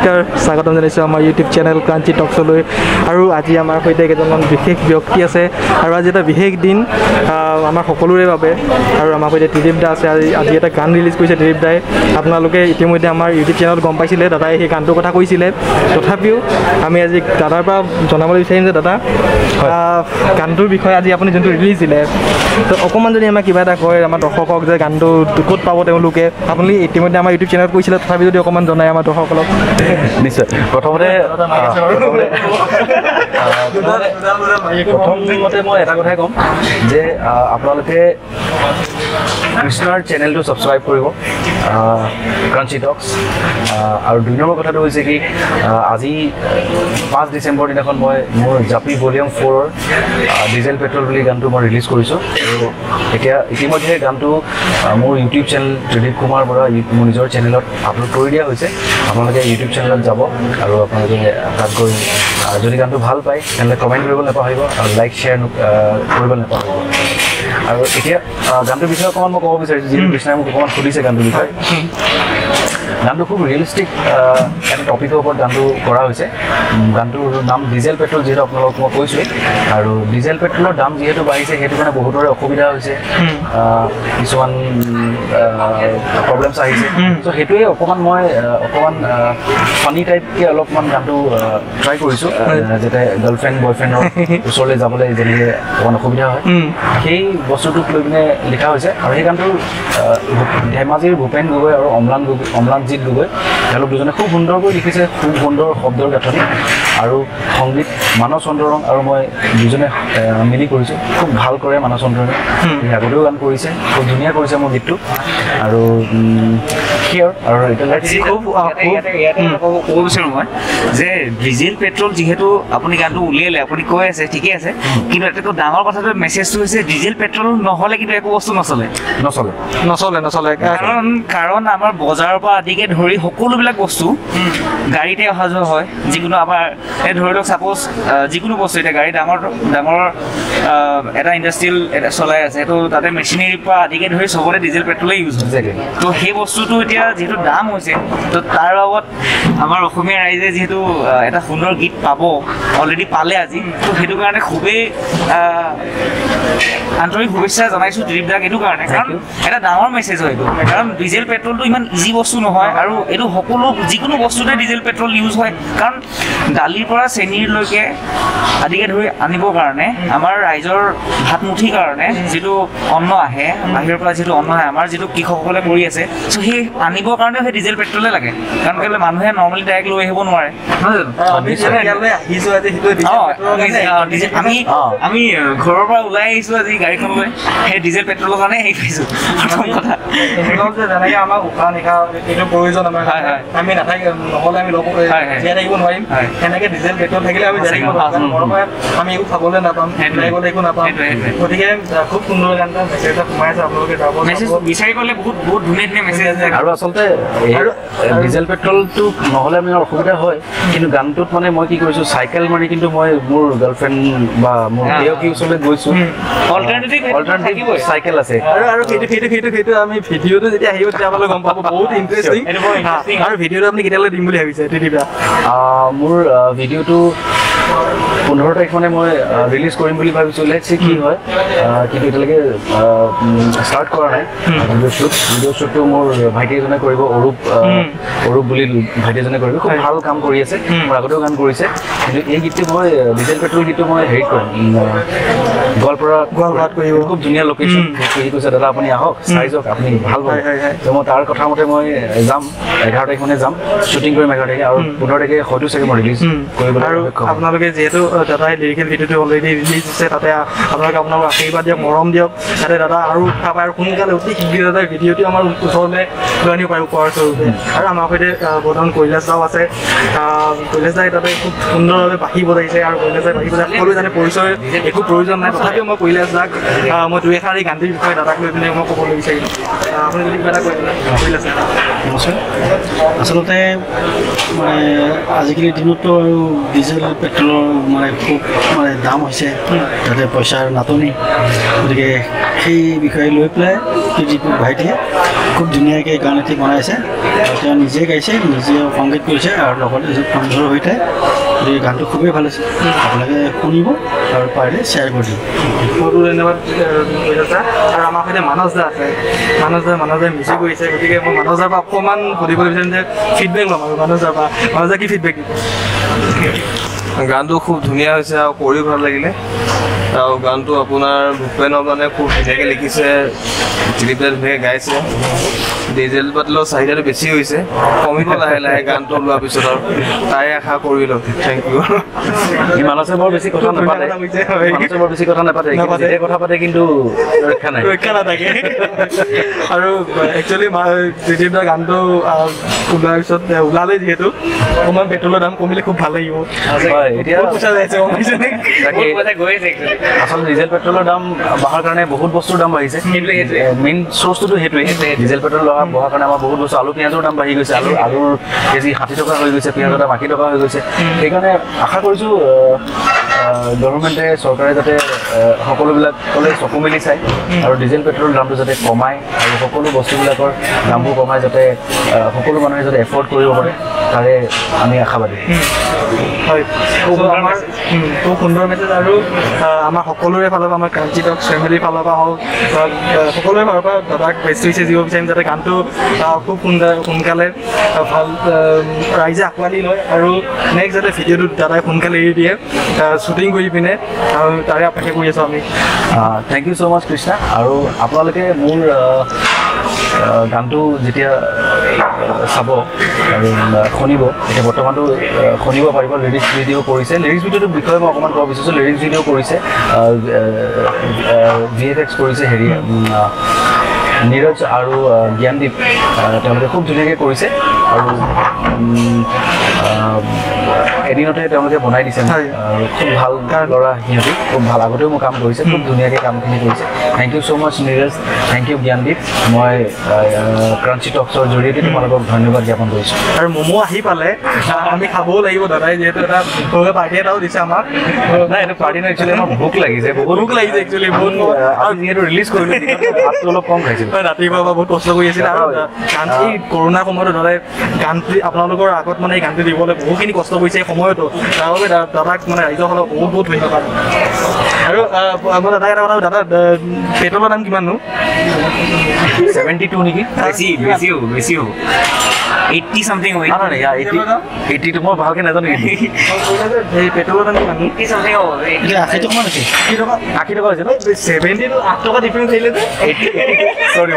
নমস্কাৰ স্বাগতম জনাইছোঁ আমাৰ ইউটিউব চেনেল ক্ৰাঞ্চি টকছলৈ আৰু আজি আমাৰ সৈতে কেইজনমান বিশেষ ব্যক্তি আছে আৰু আজি এটা বিশেষ দিন আমাৰ সকলোৰে বাবে আৰু আমাৰ সৈতে ত্ৰিদীপ দা আছে আজি এটা গান ৰিলিজ কৰিছে ত্ৰিদীপ দাই আপোনালোকে ইতিমধ্যে আমাৰ ইউটিউব চেনেলত গম পাইছিলে দাদাই সেই গানটোৰ কথা কৈছিলে তথাপিও আমি আজি দাদাৰ পৰা জনাবলৈ বিচাৰিম যে দাদা গানটোৰ বিষয়ে আজি আপুনি যোনটো ৰিলিজ দিলে তো অকণমান যদি আমাক কিবা এটা কয় আমাৰ দৰ্শকক যে গানটো ক'ত পাব তেওঁলোকে আপুনি ইতিমধ্যে আমাৰ ইউটিউব চেনেলত কৈছিলে তথাপি যদি অকণমান জনায় আমাৰ দৰ্শকসকলক নিশ্চয় প্ৰথমতে মই এটা কথাই ক'ম যে আপোনালোকে কৃষ্ণৰ চেনেলটো ছাবস্ক্ৰাইব কৰিব ক্ৰাঞ্চি টক্স আৰু 2 নম্বৰ কথাটো হৈছে কি আজি 5 ডিচেম্বৰ দিনাখন মই মোৰ জাপি ভলিউম 4ৰ ডিজেল পেট্ৰল বুলি গানটো মই ৰিলিজ কৰিছোঁ আৰু এতিয়া ইতিমধ্যে গানটো মোৰ ইউটিউব চেনেল ত্ৰিদীপ কুমাৰ বৰা মোৰ নিজৰ চেনেলত আপলোড কৰি দিয়া হৈছে আপোনালোকে ইউটিউব চেনেলত যাব আৰু আপোনালোকে তাত গৈ যদি গানটো ভাল পায় তেন্তে কমেণ্ট কৰিব নাপাহৰিব আৰু লাইক শ্বেয়াৰ কৰিব নাপাহৰিব আৰু এতিয়া গানটোৰ বিষয়ে অকণমান মই ক'ব বিচাৰিছোঁ যিহেতু কৃষ্ণাই মোক অকণমান সুধিছে গানটোৰ বিষয়ে গানটো খুব ৰিয়েলিষ্টিক এটা টপিকৰ ওপৰত গানটো কৰা হৈছে গানটোৰ নাম ডিজেল পেট্ৰল যিহেতু আপোনালোকক মই কৈছোঁৱেই আৰু ডিজেল পেট্ৰলৰ দাম যিহেতু বাঢ়িছে সেইটো কাৰণে বহুতৰে অসুবিধা হৈছে কিছুমান প্ৰব্লেমছ আহিছে চ' সেইটোৱে অকণমান মই অকণমান ফানি টাইপকৈ অলপমান গানটো ট্ৰাই কৰিছোঁ যাতে গাৰ্লফ্ৰেণ্ড বয়ফ্ৰেণ্ডৰ ওচৰলৈ যাবলৈ যেনেকৈ অকণমান অসুবিধা হয় সেই বস্তুটোক লৈ পিনে লিখা হৈছে আৰু সেই গানটো ধেমাজিৰ ভূপেন গগৈ আৰু অম্লানজিৎ গগৈ তেওঁলোক দুজনে খুব সুন্দৰকৈ লিখিছে খুব সুন্দৰ শব্দৰ গাঁথনি আৰু সংগীত মানস চন্দ্ৰৰং আৰু মই দুজনে মিলি কৰিছোঁ খুব ভাল কৰে মানস চন্দ্ৰৰণে আগতেও গান কৰিছে খুব ধুনীয়া কৰিছে মোৰ গীতটো আৰু কিয় আৰু ক'ব বিচাৰোঁ মই যে ডিজেল পেট্ৰল যিহেতু আপুনি গানটো উলিয়ালে আপুনি কৈ আছে ঠিকে আছে কিন্তু এটাতো ডাঙৰ কথাটো মেছেজটো হৈছে ডিজেল পেট্ৰল নহ'লে কিন্তু একো বস্তু নচলে কাৰণ আমাৰ বজাৰৰ পৰা আদিকে ধৰি সকলোবিলাক বস্তু গাড়ীতে অহা যোৱা হয় যিকোনো আমাৰ ধৰি লওক ছাপ'জ যিকোনো বস্তু এতিয়া গাড়ী ডাঙৰ এটা ইণ্ডাষ্ট্ৰিয়েল এটা চলাই আছে তো তাতে মেচিনেৰীৰ পৰা আদিকে ধৰি চবতে ডিজেল পেট্ৰলেই ইউজ হয় তো সেই বস্তুটো এতিয়া যিহেতু দাম হৈছে তো তাৰ বাবদ আমাৰ অসমীয়া ৰাইজে যিহেতু এটা সুন্দৰ গীত পাব অলৰেডি পালে আজি তো সেইটো কাৰণে খুবেই আন্তৰিক শুভেচ্ছা জনাইছোঁ ত্ৰিদীপ দাক এইটো কাৰণে কাৰণ এটা ডাঙৰ মেছেজ হয় এইটো কাৰণ ডিজেল পেট্ৰলটো ইমান ইজি বস্তু নহয় আৰু এইটো সকলো যিকোনো বস্তুতে ডিজেল পেট্ৰল ইউজ হয় কাৰণ দালিৰ পৰা চেনীৰলৈকে আদিকে ধৰি আনিবৰ কাৰণে আমাৰ ৰাইজৰ ভাতমুঠিৰ কাৰণে যিটো অন্ন আহে বাহিৰৰ পৰা যিটো অন্ন আহে আমাৰ যিটো কৃষকসকলে কৰি আছে চ' সেই আনিবৰ কাৰণেও সেই ডিজেল পেট্ৰলে লাগে কাৰণ কেলৈ মানুহে নৰ্মেলি ডাইৰেক্ট লৈ আহিব নোৱাৰে আমি ঘৰৰ পৰা ওলাই আহিছোঁ আজি গাড়ীখনলৈ সেই ডিজেল পেট্ৰলৰ কাৰণে হেৰি পাইছোঁ প্ৰথম কথা যেনেকৈ আমাক উশাহ নিশাহ এইটো প্ৰয়োজন আমাৰ আমি নাথাকিম নহ'লে আমি জীয়াই থাকিব নোৱাৰিম সেনেকৈ ডিজেল পেট্ৰল থাকিলে আমি জীয়াই থাকিব নোৱাৰিম ঘৰৰ পৰা আমি একো খাবলৈ নাপাম গ'লে একো নাপাম গতিকে খুব সুন্দৰ গান এটা মেছেজ এটা সোমাই আছে আপোনালোকে মেছেজ বিচাৰি গ'লে বহুত ধুনীয়া ধুনীয়া মেছেজ আছে আৰু আচলতে ডিজেল পেট্ৰলটো নহ'লে আমাৰ অসুবিধা হয় কিন্তু গানটোত মানে মই কি কৰিছোঁ চাইকেল মাৰি কিন্তু মই মোৰ গাৰ্লফ্ৰেণ্ড বা মোৰ প্ৰিয়সীৰ ওচৰলৈ গৈছোঁ অল্টাৰনেটিভ চাইকেল আছে আৰু সেইটো আমি ভিডিঅ'টো যেতিয়া আহিব তেতিয়া আপোনালোকে গম পাব বহুত ইণ্টাৰেষ্টিং আৰু ভিডিঅ'টো আপুনি কেতিয়ালৈ দিম বুলি ভাবিছে ত্ৰিদীপ দা মোৰ ভিডিঅ'টো 15 তাৰিখ মানে মই ৰিলিজ কৰিম বুলি ভাবিছোঁ লেটছ চি কি হয় কিন্তু এতিয়ালৈকে ষ্টাৰ্ট কৰা নাই ভিডিঅ' শ্বুটটো মোৰ ভাইটি এজনে কৰিব অৰূপ বুলি ভাইটি এজনে কৰিব খুব ভাল কাম কৰি আছে মোৰ আগতেও গান কৰিছে কিন্তু এই গীতটো মই ডিজেল পেট্ৰল গীতটো মই হেৰি কৰিম গোৱালপাৰাত কৰিব খুব ধুনীয়া লোকেশ্যন সি কৈছে দাদা আপুনি আহক চাই যাওক আপুনি ভাল পাব তো মই তাৰ কথা মতে মই যাম 11 তাৰিখ মানে যাম শ্বুটিং কৰিম 11 তাৰিখে আৰু 15 তাৰিখে হয়তো চাগে মই ৰিলিজ কৰিব আৰু আপোনালোকে যিহেতু দাদাই লিৰিকেল ভিডিঅ'টো অলৰেডি ৰিলিজ হৈছে তাতে আপোনালোকে আপোনালোকক আশীৰ্বাদ দিয়ক মৰম দিয়ক যাতে দাদা আৰু উৎসাহ পায় আৰু সোনকালে অতি শীঘ্ৰে দাদাই ভিডিঅ'টো আমাৰ ওচৰলৈ লৈ আনিব পাৰিব কোৱাৰ স্বৰূপে আৰু আমাৰ সৈতে বৰ্তমান কৈলাশ দাও আছে কৈলাশ দাই তাতে খুব সুন্দৰভাৱে বাঁহী বজাইছে আৰু কৈলাশ দাই বাঁহী বজাই সকলোৱে জানে পৰিচয় একো প্ৰয়োজন নাই তথাপিও মই কৈলাশ দাক মই দুই এষাৰ এই গানটিৰ বিষয়ে দাদাক লৈ পিনে মই ক'বলৈ বিচাৰিম আপুনি যদি কিবা এটা কৈ কৈলাশ নমস্কাৰ আচলতে মানে আজিকালিৰ দিনততো আৰু ডিজেল পেট্ৰলৰ মানে খুব মানে দাম হৈছে তাতে পইচাৰ নাটনি গতিকে সেই বিষয়ে লৈ পেলাই ত্ৰিদীপ ভাইটিয়ে খুব ধুনীয়াকৈ গান এটি বনাইছে আৰু তেওঁ নিজে গাইছে নিজে সংগীত কৰিছে আৰু লগতে এজন বন্ধুৰ সৈতে এই গানটো খুবেই ভাল হৈছে আপোনালোকে শুনিব আৰু পাৰিলে শ্বেয়াৰ কৰি দিব বহুতো ধন্যবাদ আৰু আমাৰ সৈতে মানস দা আছে মানস দাই মিউজিক কৰিছে গতিকে মই মানস দাৰ পৰা অকণমান সুধিবলৈ বিচাৰিম যে ফিডবেক ল'ম আৰু মানস দাৰ পৰা মানস দা কি ফিডবেক দিব গানটো খুব ধুনীয়া হৈছে আৰু কৰি ভাল লাগিলে আৰু গানটো আপোনাৰ ভূপেন মানে খুব ধুনীয়াকৈ লিখিছে দিলীপ দাই ধুনীয়াকৈ গাইছে ডিজেল পাতিলৰ চাহিদাটো বেছি হৈছে কমিব লাহে লাহে গানটো লোৱাৰ পিছত আৰু তাই আশা কৰিলোঁ থেংক ইউ মানসে বৰ বেছি কথা নাপাতে যেতিয়া কথা পাতে কিন্তু ৰক্ষা নাথাকে আৰু একচুৱেলি দিলীপ দাৰ গানটো ওলোৱাৰ পিছত ওলালে যিহেতু অকণমান পেট্ৰলৰ দাম কমিলে খুব ভাল লাগিব হয় এতিয়া পইচা যাইছে আচলতে ডিজেল পেট্ৰলৰ দাম বঢ়াৰ কাৰণে বহুত বস্তুৰ দাম বাঢ়িছে মেইন চ'ৰ্চটোতো সেইটোৱেই ডিজেল পেট্ৰল বঢ়াৰ কাৰণে আমাৰ বহুত বস্তু আলু পিঁয়াজৰ দাম বাঢ়ি গৈছে আলুৰ কেজি 60 টকা হৈ গৈছে পিঁয়াজৰ দাম 80 টকা হৈ গৈছে সেইকাৰণে আশা কৰিছোঁ গভৰ্ণমেণ্টে চৰকাৰে যাতে সকলোবিলাকলৈ চকু মেলি চায় আৰু ডিজেল পেট্ৰলৰ দামটো যাতে কমায় আৰু সকলো বস্তুবিলাকৰ দামবোৰ কমাই যাতে সকলো মানুহে যাতে এফৰ্ড কৰিব পাৰে তাৰে আমি আশাবাদী হয় খুব সুন্দৰ মেছেজ আৰু আমাৰ সকলোৰে ফালৰ পৰা আমাৰ ক্ৰাঞ্চি টক্স ফেমিলিৰ ফালৰ পৰা হওক সকলোৰে ফালৰ পৰা দাদাক বেষ্ট উইচেছ দিব বিচাৰিম যাতে গানটো খুব সোনকালে ভাল ৰাইজে আঁকোৱালি লয় আৰু নেক্সট যাতে ভিডিঅ'টো দাদাই সোনকালে এৰি দিয়ে শ্বুটিং কৰি পিনে আৰু তাৰে অপেক্ষা কৰি আছোঁ আমি থেংক ইউ ছ' মাছ কৃষ্ণা আৰু আপোনালোকে মোৰ গানটো যেতিয়া চাব আৰু শুনিব এতিয়া বৰ্তমানটো শুনিব পাৰিব লিৰিক্স ভিডিঅ' কৰিছে লিৰিক্স ভিডিঅ'টোৰ বিষয়ে মই অকণমান ক'ব বিচাৰিছোঁ লিৰিক্স ভিডিঅ' কৰিছে VFX কৰিছে হেৰি নীৰজ আৰু জ্ঞানদীপ তেওঁলোকে খুব ধুনীয়াকৈ কৰিছে আৰু এদিনতে তেওঁলোকে বনাই দিছে খুব ভাল ল'ৰা সিহঁতি খুব ভাল আগতেও মোৰ কাম কৰিছে খুব ধুনীয়াকৈ কামখিনি কৰিছে thank you so' much Neeraj thank you Gyandeep মই ক্ৰাঞ্চি টক্সৰ জৰিয়তে তোমালোকক ধন্যবাদ জ্ঞাপন কৰিছোঁ আৰু ম'ম' আহি পালে আমি খাবও লাগিব দাদাই যিহেতু এটা সৰুকৈ পাৰ্টি এটাও দিছে আমাক নাই এইটো পাৰ্টি নাই একচুৱেলি আমাৰ ভোক লাগিছে বহুত ভোক লাগিছে একচুৱেলি বহুত আৰু যিহেতু ৰিলিজ কৰিলোঁ ভাতটো অলপ কম খাইছিলোঁ ৰাতিপুৱা পৰা বহুত কষ্ট কৰি আছিলে আৰু গান এই কৰোণাৰ সময়তো দাদাই গানটো আপোনালোকৰ আগত মানে এই গানটো দিবলৈ বহুখিনি কষ্ট কৰিছে এই সময়তো তাৰ বাবে দাদাক মানে ৰাইজৰ ফালৰ বহুত বহুত ধন্যবাদ আৰু মই দাদাক এটা কথা দাদা পেট্ৰলৰ দাম কিমাননো 72 নেকি বেছি হ'ব 80 something হৈ 80 মই ভালকৈ নাজানো কিন্তু এই পেট্ৰলৰ দাম কিমান 80 something হ'ব এতিয়া 80 টকা নেকি 80 টকা হৈছে ন 70 to 8 টকা ডিফাৰেঞ্চ আহিলে যে চৰি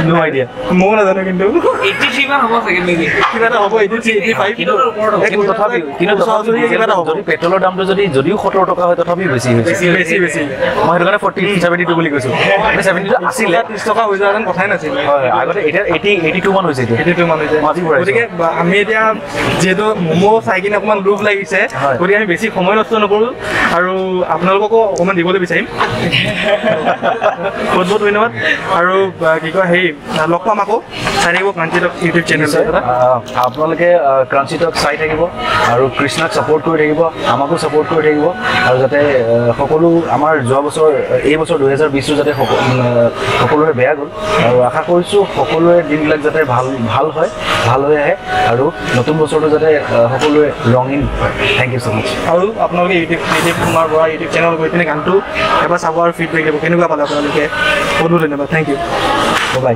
নো আইডিয়া ময়ো নাজানো কিন্তু 83 মান হ'ব চাগে মেবি কিবা এটা হ'ব 85 কিন্তু যদি পেট্ৰলৰ দামটো যদিও 70 টকা হয় তথাপিও বেছি হৈছে বেছি মই সেইটো কাৰণে 72 বুলি কৈছোঁ 72 আছিলে 30 টকা হৈ যোৱা যেন কথাই নাছিলে হয় আগতে এতিয়া 82 মান হৈছে এতিয়া 82 মান হৈছে গতিকে আমি এতিয়া যিহেতু ম'ম' চাই কিনে অকণমান লোভ লাগিছে গতিকে আমি বেছি সময় নষ্ট নকৰোঁ আৰু আপোনালোককো অকণমান দিবলৈ বিচাৰিম বহুত বহুত ধন্যবাদ আৰু কি কয় হেৰি লগ পাম আকৌ চাই থাকিব ক্ৰাঞ্চি টক্স ইউটিউব চেনেল আপোনালোকে ক্ৰাঞ্চি টক্স চাই থাকিব আৰু কৃষ্ণাক ছাপোৰ্ট কৰি থাকিব আমাকো ছাপোৰ্ট কৰি থাকিব আৰু যাতে সকলো আমাৰ যোৱা বছৰ এই বছৰ 2020 যাতে সকলোৰে বেয়া গ'ল আৰু আশা কৰিছোঁ সকলোৰে দিনবিলাক যাতে ভাল হয় ভাল হৈ আহে আৰু নতুন বছৰটো যাতে সকলোৱে ৰঙীন হয় থেংক ইউ ছ' মাছ আৰু আপোনালোকে YouTube Kumar Bora YouTube channel গৈ পিনে গানটো এবাৰ চাব আৰু ফিডবেক দিব কেনেকুৱা পালে আপোনালোকে বহুত ধন্যবাদ থেংক ইউ বাই